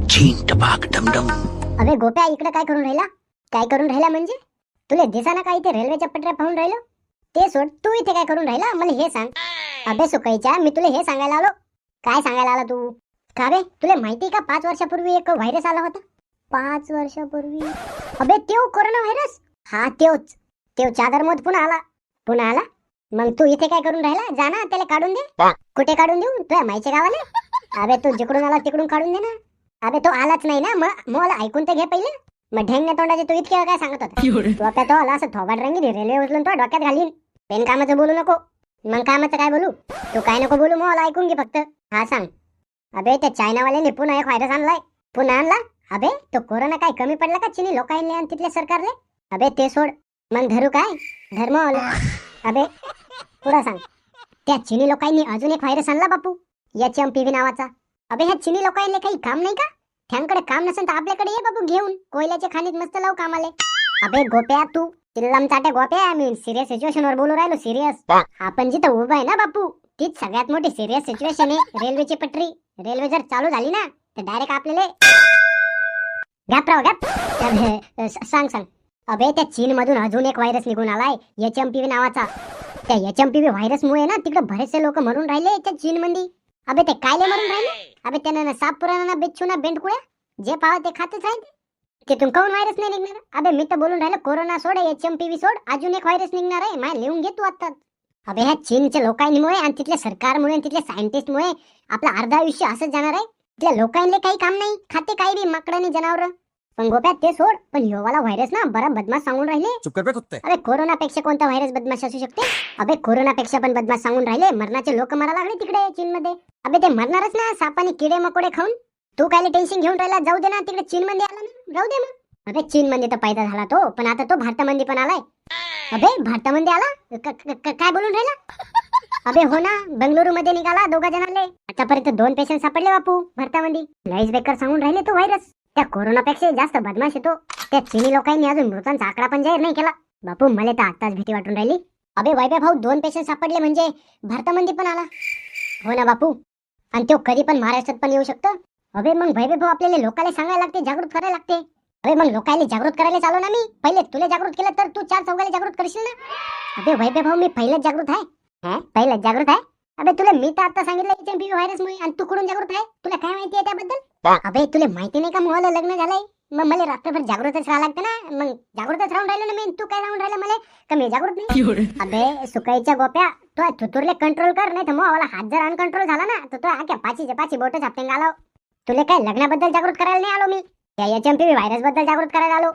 झीन टपाक डमडम. अबे गोप्या इकडे काय करून राहिला? काय करून राहिला म्हणजे? तुला दिसाना काय इथे रेल्वेच्या पटऱ्या पाहून राहिलो? ते सोड, तू इथे काय करून राहिला मला हे सांग. अबे सुकाईच्या, मी तुला हे सांगायला आलो. काय सांगायला आला तू? का रे, तुला माहिती का 5 वर्षापूर्वी एक व्हायरस आला होता? 5 वर्षापूर्वी? अबे त्यो कोरोना व्हायरस. हा त्योच चादरमोद पुन्हा आला. मग तू इथे काय करून राहिला? जा ना, त्याला काढून दे. कुठे काढून देऊ? तुझ्या माईच्या गावाला? अबे तू जिकडून आला तिकडून काढून दे ना. अबे तो आलाच नाही ना, मग मला ऐकून तर घे पहिले. मग ढेंगण्या तोंडाचे तू इतके काय सांगत होता? तू आता तो आला असं थोबाड रंगी रेल्वे उचलून तो डोक्यात घालीन. पेन कामाचं बोलू नको. मग कामाचं काय बोलू? तू काय नको बोलू, मला ऐकून घे फक्त. हा सांग. अबे त्या चायनावाल्याने पुन्हा एक व्हायरस आणलाय. पुन्हा आणला? अबे तो कोरोना काय कमी पडला का चीनी लोकांनी आणि तिथल्या सरकारले? अबे ते सोड, मग धरू काय? धर्म. अबे पुढं सांग. त्या चीनी लोकांनी अजून एक व्हायरस आणला बापू, HMPV नावाचा. अबे ह्या चीनी लोकांना काही काम नाही का? त्यांकडे काम नसेल तर आपल्याकडे ये बाबू घेऊन, कोयल्याच्या खाणीत मस्त लावू कामाले. अबे गोप्या, तू चिल्लम चाटे गोप्या, मी सिरियस सिच्युएशन वर बोलू राहिलो. सिरियस. आपण जिथं उभा आहे ना बापू, तीच सगळ्यात मोठी सिरियस सिच्युएशन आहे. रेल्वेची पटरी. रेल्वे जर चालू झाली ना तर डायरेक्ट आपल्याला सांग. अबे त्या चीन मधून अजून एक व्हायरस निघून आलाय, HMPV नावाचा. त्या HMPV व्हायरस मुळे ना तिकडे बरेचसे लोक मरून राहिले त्या चीन मध्ये. अबे ते कायले मरून राहिले? अबे त्यांना साप पुराणा बेच्छुना बेंडकुळ्या जे पाव ते खातच राहते. तिथून कोण व्हायरस नाही निघणार? अबे मी तर बोलून राहिलो, कोरोना सोड, HMPV सोड, अजून एक व्हायरस निघणार आहे. माय लिहून घे तू आता. अबे ह्या चीनच्या लोकांमुळे आणि तिथल्या सरकारमुळे आणि तिथल्या सायंटिस्टमुळे आपलं अर्ध आयुष्य असंच जाणार आहे. तिथल्या लोकांना काही काम नाही, खाते काही बी माकडाने जनावर. पण गोप्या ते सोड, पण ह्यो वाला व्हायरस ना बरा बदमाश सांगून राहिले. चुप कर बे कुत्ते. अबे कोरोनापेक्षा कोणता व्हायरस बदमाश असू शकते? अबे कोरोनापेक्षा पण बदमाश सांगून राहिले. मरणाचे लोक मरा लागले तिकडे चीन मध्ये. अबे ते मरणारच ना, सापाने किडे मकोडे खाऊन. तू काय टेन्शन घेऊन राहिला? जाऊ दे ना, तिकडे चीन मध्ये आला ना, जाऊ दे मग. अबे चीन मध्ये तर पैदा झाला तो, पण आता तो भारतामध्ये पण आलाय. अबे भारतामध्ये आला? काय बोलून राहिला? अबे हो ना, बंगळुरू मध्ये निघाला 2 जणांले. आतापर्यंत 2 पेशंट सापडले बापू भारतामध्ये. लईच बेकार सांगून राहिले तो व्हायरस. त्या कोरोनापेक्षा जास्त बदमाश येतो. त्या चीनी लोकांनी अजून मृतांचा आकडा पण जाहीर नाही केला. बापू मला तर आताच भीती वाटून राहिली. अबे वैभव भाऊ, 2 पेशंट सापडले म्हणजे भारतामध्ये पण आला. हो ना बापू, आणि तो कधी पण महाराष्ट्रात पण येऊ शकतो. अबे मग वैभव भाऊ, आपल्याला लोकांना सांगायला लागते, जागृत करायला लागते. अबे मग लोकांना जागृत करायला चालू ना मी. पहिले तुला जागृत केलं तर तू 4 चौघाला जागृत करशील ना. अबे वैभव भाऊ, मी पहिलेच जागृत आहे. पहिलेच जागृत आहे. अबे तुला मी तर आता सांगितलं HMPV व्हायरस मुळे, आणि तू कुठून जागृत आहे? तुला काय माहिती आहे त्याबद्दल? अबे तुला माहिती नाही का, मला लग्न झालंय. मग मला रात्रभर जागृतच राहावं लागतं ना. मग जागृतच राहून राहिलो ना मी. तू काय राहून राहिला मला का मी जागृत नाही? अबे सुकाईच्या गोप्या, तो थुतुरले कंट्रोल कर, नाही तर मला हात जर अनकंट्रोल झाला ना तर तो आख्या 5चे बोट झापटेन घालाव. तुला काय लग्नाबद्दल जागृत करायला नाही आलो मी, त्या HMPV व्हायरस बद्दल जागृत करायला आलो.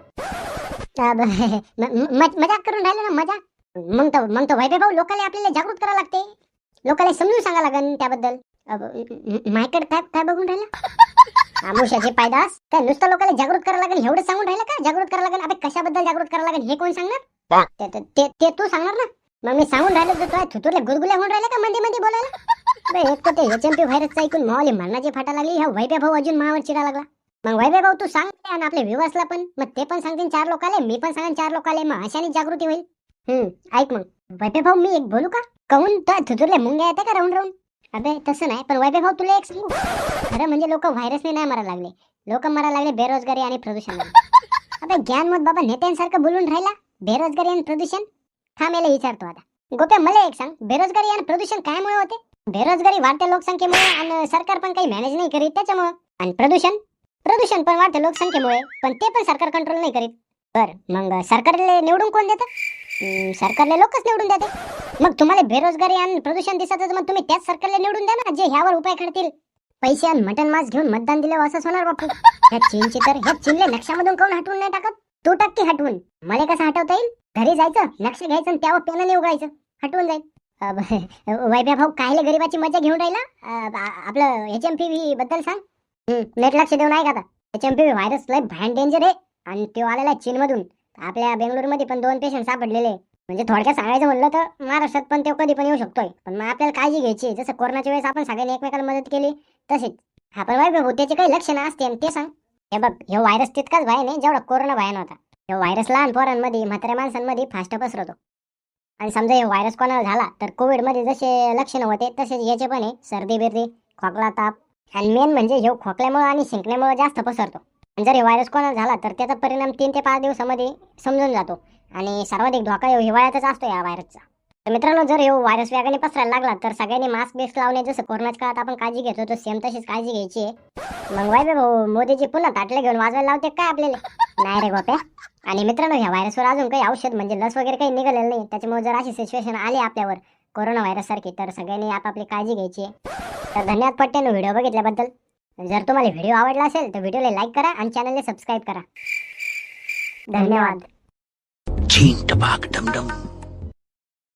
मजाक करून राहिलो ना, मजाक. मग तो वैभव भाऊ, लोकांना आपल्याला जागृत करायला लागते. लोकांना समजून सांगा लागन त्याबद्दल. मायकडे काय बघून राहिला? आमुष्याचे पायदास. काय नुसतं लोकांना जागृत करायला लागेल एवढं सांगून राहिलं का? जागृत करायला लागेल. अबे कशाबद्दल जागृत करायला लागेल हे कोण सांगणार? ते तू सांगणार ना. मग मी सांगून राहिलो तर थुतुरले गुदगुल्या होऊन राहिले का मध्ये बोलायला? अबे एक तर ते HMPV व्हायरसचा ऐकून मावाली मरणाची फाटा लागली. ह्या वैभव भाऊ अजून मावावर चिडा लागला. मग वैभव भाऊ तू सांग, आणि आपल्या व्ह्यूअर्सला पण, मग ते पण सांगतील 4 लोकाले, मी पण सांगेन 4 लोकाले, मग अशाने जागृती होईल. ऐक मग वैभव भाऊ, मी एक बोलू का? कहून तर थुतुरले मुंग्या येते का राऊंड राऊंड? अबे तसं नाही, पण वैभव भाऊ तुला एक सांगू, खरं म्हणजे लोक व्हायरसने नाही मरायला लागले. लोक मरायला लागले बेरोजगारी आणि प्रदूषण. अबे ज्ञान मत बाबा नेत्यांसारखं बोलून राहिला. बेरोजगारी आणि प्रदूषण थांबेला विचारतो आता. गोप्या मला एक सांग, बेरोजगारी आणि प्रदूषण काय मुळे होते? बेरोजगारी वाढत्या लोकसंख्येमुळे, आणि सरकार पण काही मॅनेज नाही करीत त्याच्यामुळे. आणि प्रदूषण पण वाढत्या लोकसंख्येमुळे, पण ते पण सरकार कंट्रोल नाही करीत. बर मग सरकारला निवडून कोण देतं? सरकारला लोकच निवडून देते. मग तुम्हाला बेरोजगारी आणि प्रदूषण दिसतच, मग तुम्ही त्याच सरकारला निवडून द्या ना, जे ह्यावर उपाय करतील. पैसे आणि मटन मांस घेऊन मतदान दिलं असंच होणार बापू. ह्या चीनले नक्षामधून कोण हटवून नाही टाकत? तू टाक की हटवून. मला कसं हटवता येईल? घरी जायचं, नक्ष घ्यायचं आणि त्यावर पेनाने उगायचं, हटवून जाईल. वैभव भाऊ कायले गरीबाची मजा घेऊन राहिला? आपलं HMPV बद्दल सांग. नेट लक्ष देऊन आहे का आता? HMPV व्हायरस लय भयान डेंजर आहे, आणि तो आलेला आहे चीन मधून. आपल्या बेंगळुरूमध्ये पण 2 पेशंट सापडलेले. म्हणजे थोडक्यात सांगायचं म्हणलं तर महाराष्ट्रात पण तो कधी पण येऊ शकतोय. पण मग आपल्याला काळजी घ्यायची. जसं कोरोनाच्या वेळेस आपण सगळ्यांनी एकमेकाला मदत केली तसेच हा पण वैभव भाऊ, त्याचे काही लक्षणं असते, आणि ते सांग. हे बघ, हे व्हायरस तितकाच भयान आहे जेवढा कोरोना भयान होता. हे व्हायरस लहान पोरांमध्ये, म्हाताऱ्या माणसांमध्ये फास्ट पसरतो. आणि समजा हे व्हायरस कोणाला झाला तर कोविडमध्ये जसे लक्षणं होते तसेच याचे पण आहे. सर्दी बिर्दी, खोकला, ताप, आणि मेन म्हणजे ह्यो खोकल्यामुळे आणि शिंकण्यामुळे जास्त पसरतो. आणि जर हे व्हायरस कोणाला झाला तर त्याचा परिणाम 3 ते 5 दिवसामध्ये समजून जातो. आणि सर्वाधिक धोका ह्यो हिवाळ्यातच असतो या व्हायरसचा. तर मित्रांनो, जर ह्यो व्हायरस वेगाने पसरायला लागला तर सगळ्यांनी मास्क बिस्क लावणे, जसं कोरोनाच्या काळात आपण काळजी घेतो तर सेम तशीच काळजी घ्यायची आहे. मग वैभव भाऊ मोदीजी पुन्हा ताटले घेऊन वाजवायला लावते काय आपल्याला? नाही रे गोप्या. आणि मित्रांनो, ह्या व्हायरसवर अजून काही औषध म्हणजे लस वगैरे काही निघालेलं नाही. त्याच्यामुळे जर अशी सिच्युएशन आली आपल्यावर कोरोना व्हायरस सारखी तर सगळ्यांनी आपापली काळजी घ्यायची आहे. तर धन्यवाद पट्ट्यानं व्हिडिओ बघितल्याबद्दल. जर तुम्हाला व्हिडिओ आवडला असेल तर व्हिडिओला लाईक करा आणि चॅनलला सबस्क्राईब करा. धन्यवाद. Ching tabak dum dum.